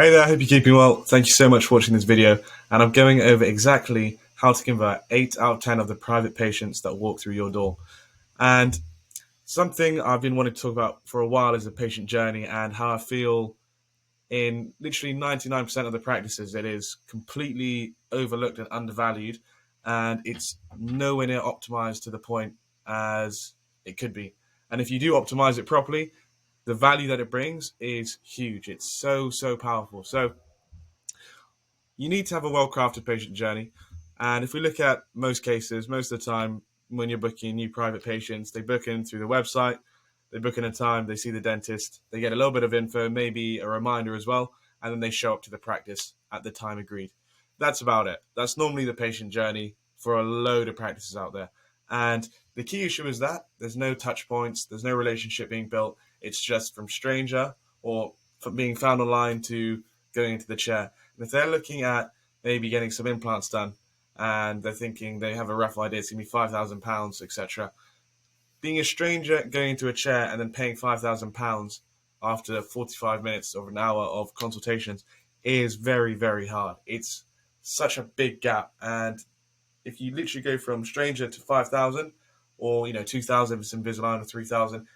Hey there, hope you're keeping well. Thank you so much for watching this video, and I'm going over exactly how to convert 8 out of 10 of the private patients that walk through your door. And something I've been wanting to talk about for a while is the patient journey and how I feel in literally 99% of the practices it is completely overlooked and undervalued, and it's nowhere near optimized to the point as it could be. And if you do optimize it properly, the value that it brings is huge. It's so powerful. So you need to have a well-crafted patient journey. And if we look at most cases, most of the time when you're booking new private patients, they book in through the website, they book in a time, they see the dentist, they get a little bit of info, maybe a reminder as well, and then they show up to the practice at the time agreed. That's about it. That's normally the patient journey for a load of practices out there. And the key issue is that there's no touch points, there's no relationship being built. It's just from stranger or from being found online to going into the chair. And if they're looking at maybe getting some implants done and they're thinking they have a rough idea, it's going to be £5,000, etc., being a stranger going into a chair and then paying £5,000 after 45 minutes or an hour of consultations is very hard. It's such a big gap. And if you literally go from stranger to 5,000 or 2,000 if it's Invisalign or 3,000,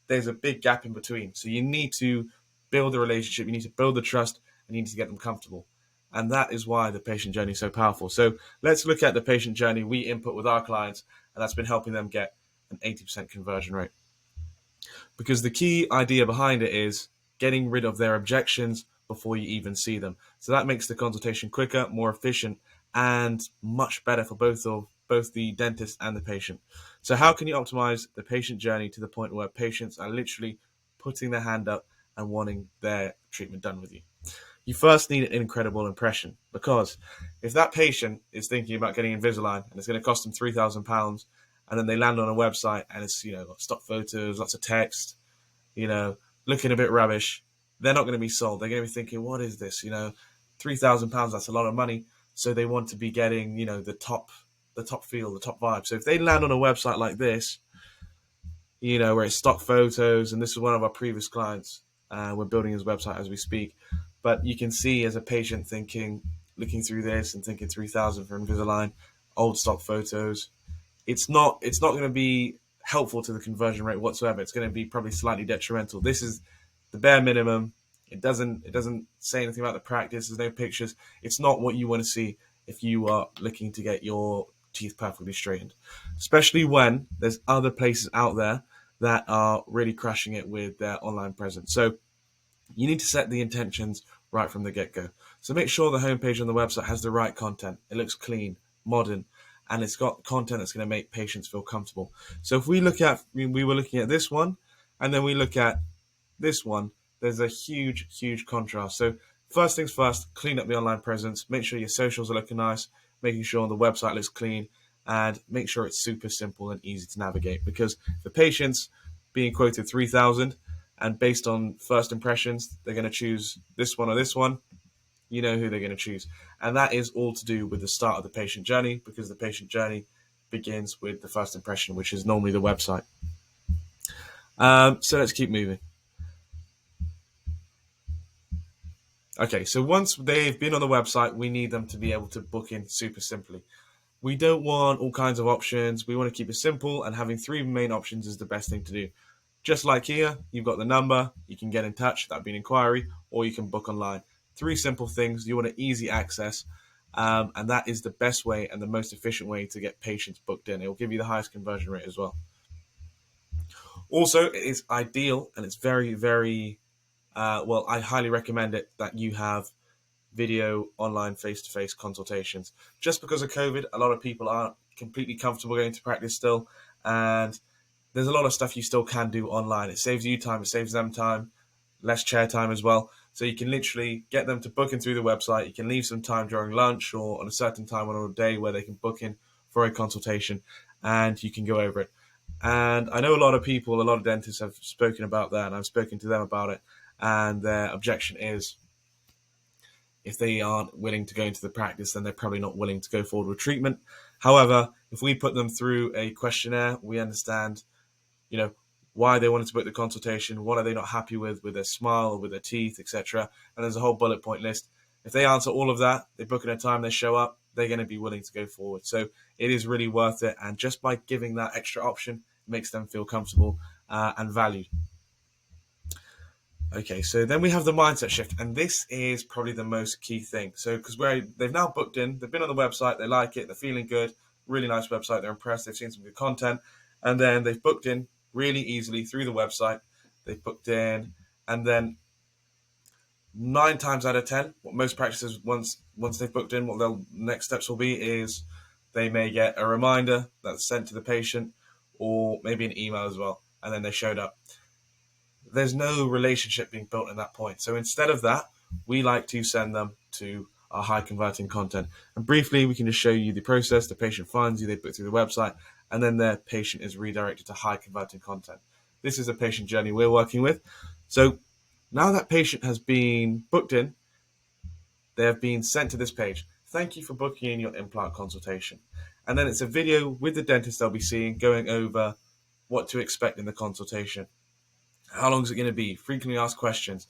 there's a big gap in between. So you need to build a relationship, you need to build the trust, and you need to get them comfortable. And that is why the patient journey is so powerful. So let's look at the patient journey we input with our clients, and that's been helping them get an 80% conversion rate. Because the key idea behind it is getting rid of their objections before you even see them. So that makes the consultation quicker, more efficient, and much better for both the dentist and the patient. So how can you optimize the patient journey to the point where patients are literally putting their hand up and wanting their treatment done with you? You first need an incredible impression, because if that patient is thinking about getting Invisalign and it's going to cost them £3,000, and then they land on a website and it's got stock photos, lots of text, looking a bit rubbish, they're not going to be sold. They're going to be thinking, what is this? £3,000, that's a lot of money. So they want to be getting the top feel, the top vibe. So if they land on a website like this, where it's stock photos, and this is one of our previous clients, we're building his website as we speak. But you can see as a patient looking through this and thinking 3,000 for Invisalign, old stock photos. It's not going to be helpful to the conversion rate whatsoever. It's going to be probably slightly detrimental. This is the bare minimum. It doesn't say anything about the practice. There's no pictures. It's not what you want to see if you are looking to get your teeth perfectly straightened, especially when there's other places out there that are really crushing it with their online presence. So you need to set the intentions right from the get-go. So make sure the homepage on the website has the right content. It looks clean, modern, and it's got content that's going to make patients feel comfortable. So if we were looking at this one, and then we look at this one, there's a huge contrast. So first things first, clean up the online presence. Make sure your socials are looking nice, making sure the website looks clean, and make sure it's super simple and easy to navigate. Because the patients being quoted 3,000, and based on first impressions, they're going to choose this one or this one. You know who they're going to choose. And that is all to do with the start of the patient journey, because the patient journey begins with the first impression, which is normally the website. So let's keep moving. Okay, so once they've been on the website, we need them to be able to book in super simply. We don't want all kinds of options. We want to keep it simple, and having 3 main options is the best thing to do. Just like here, you've got the number, you can get in touch, that'd be an inquiry, or you can book online. 3 simple things. You want an easy access, and that is the best way and the most efficient way to get patients booked in. It will give you the highest conversion rate as well. Also, it is ideal, and it's very I highly recommend it, that you have video online face-to-face consultations. Just because of COVID, a lot of people aren't completely comfortable going to practice still, and there's a lot of stuff you still can do online. It saves you time, it saves them time, less chair time as well. So you can literally get them to book in through the website. You can leave some time during lunch or on a certain time on a day where they can book in for a consultation, and you can go over it. And I know a lot of dentists have spoken about that, and I've spoken to them about it, and their objection is, if they aren't willing to go into the practice, then they're probably not willing to go forward with treatment. However, if we put them through a questionnaire, we understand, why they wanted to book the consultation, what are they not happy with their smile, with their teeth, etc. And there's a whole bullet point list. If they answer all of that, they book in a time, they show up, they're going to be willing to go forward. So it is really worth it. And just by giving that extra option, it makes them feel comfortable and valued. Okay, so then we have the mindset shift, and this is probably the most key thing. So because they've now booked in, they've been on the website, they like it, they're feeling good, really nice website, they're impressed, they've seen some good content, and then they've booked in really easily through the website. They've booked in, and then 9 times out of 10, what most practices once they've booked in, what their next steps will be is they may get a reminder that's sent to the patient, or maybe an email as well, and then they showed up. There's no relationship being built at that point. So instead of that, we like to send them to our high converting content. And briefly, we can just show you the process. The patient finds you, they book through the website, and then their patient is redirected to high converting content. This is a patient journey we're working with. So now that patient has been booked in, they have been sent to this page. Thank you for booking in your implant consultation. And then it's a video with the dentist they'll be seeing, going over what to expect in the consultation. How long is it going to be? Frequently asked questions.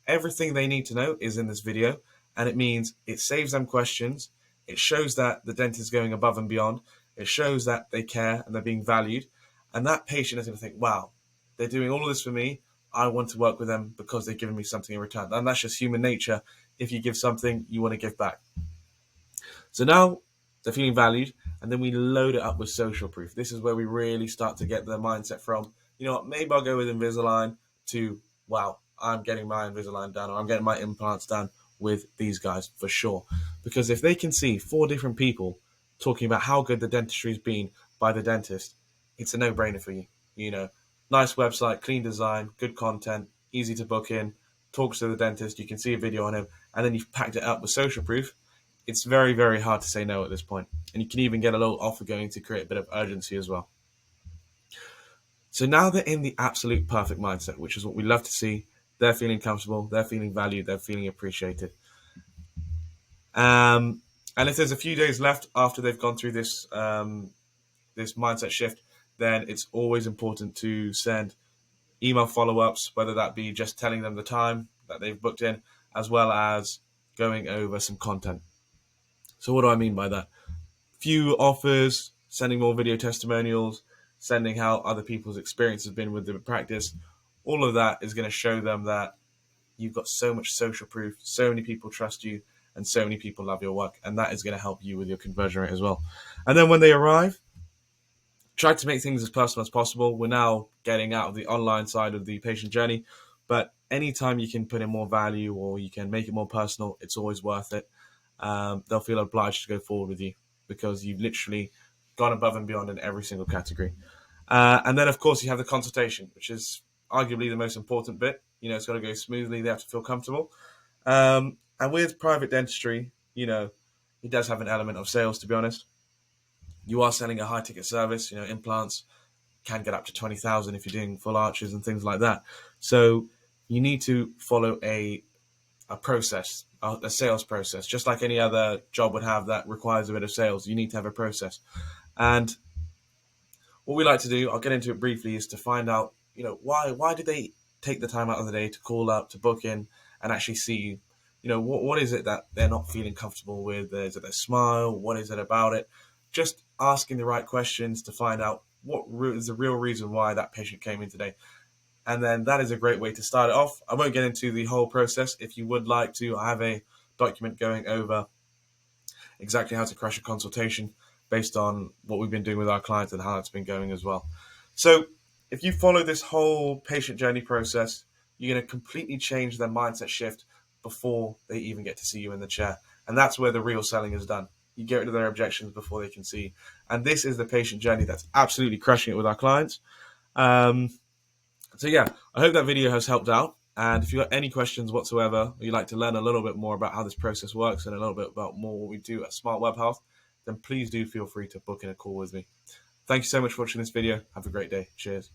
Everything they need to know is in this video, and it means it saves them questions. It shows that the dentist is going above and beyond. It shows that they care and they're being valued. And that patient is going to think, wow, they're doing all of this for me. I want to work with them because they've given me something in return. And that's just human nature. If you give something, you want to give back. So now they're feeling valued, and then we load it up with social proof. This is where we really start to get the mindset from, you know what, maybe I'll go with Invisalign, to, wow, I'm getting my Invisalign done, or I'm getting my implants done with these guys for sure. Because if they can see 4 different people talking about how good the dentistry has been by the dentist, it's a no-brainer for you. You know, nice website, clean design, good content, easy to book in, talks to the dentist, you can see a video on him, and then you've packed it up with social proof. It's very, very hard to say no at this point. And you can even get a little offer going to create a bit of urgency as well. So now they're in the absolute perfect mindset, which is what we love to see. They're feeling comfortable, they're feeling valued, they're feeling appreciated. And if there's a few days left after they've gone through this this mindset shift, then it's always important to send email follow-ups, whether that be just telling them the time that they've booked in, as well as going over some content. So what do I mean by that? Few offers, sending more video testimonials, sending how other people's experience has been with the practice. All of that is going to show them that you've got so much social proof, so many people trust you, and so many people love your work, and that is going to help you with your conversion rate as well. And then when they arrive, try to make things as personal as possible. We're now getting out of the online side of the patient journey, but anytime you can put in more value or you can make it more personal, it's always worth it. They'll feel obliged to go forward with you because you've literally gone above and beyond in every single category. And then, of course, you have the consultation, which is arguably the most important bit. You know, it's got to go smoothly. They have to feel comfortable. And with private dentistry, you know, it does have an element of sales, to be honest. You are selling a high-ticket service. You know, implants can get up to 20,000 if you're doing full arches and things like that. So you need to follow a process, a sales process, just like any other job would have that requires a bit of sales. You need to have a process. And what we like to do, I'll get into it briefly, is to find out, you know, why did they take the time out of the day to call up, to book in, and actually see, you know, what is it that they're not feeling comfortable with? Is it their smile? What is it about it? Just asking the right questions to find out what is the real reason why that patient came in today. And then that is a great way to start it off. I won't get into the whole process. If you would like to, I have a document going over exactly how to crush a consultation based on what we've been doing with our clients and how it's been going as well. So if you follow this whole patient journey process, you're going to completely change their mindset shift before they even get to see you in the chair. And that's where the real selling is done. You get rid of their objections before they can see. And this is the patient journey that's absolutely crushing it with our clients. So yeah, I hope that video has helped out. And if you've got any questions whatsoever, or you'd like to learn a little bit more about how this process works and a little bit about more what we do at Smart Web Health, then please do feel free to book in a call with me. Thank you so much for watching this video. Have a great day. Cheers.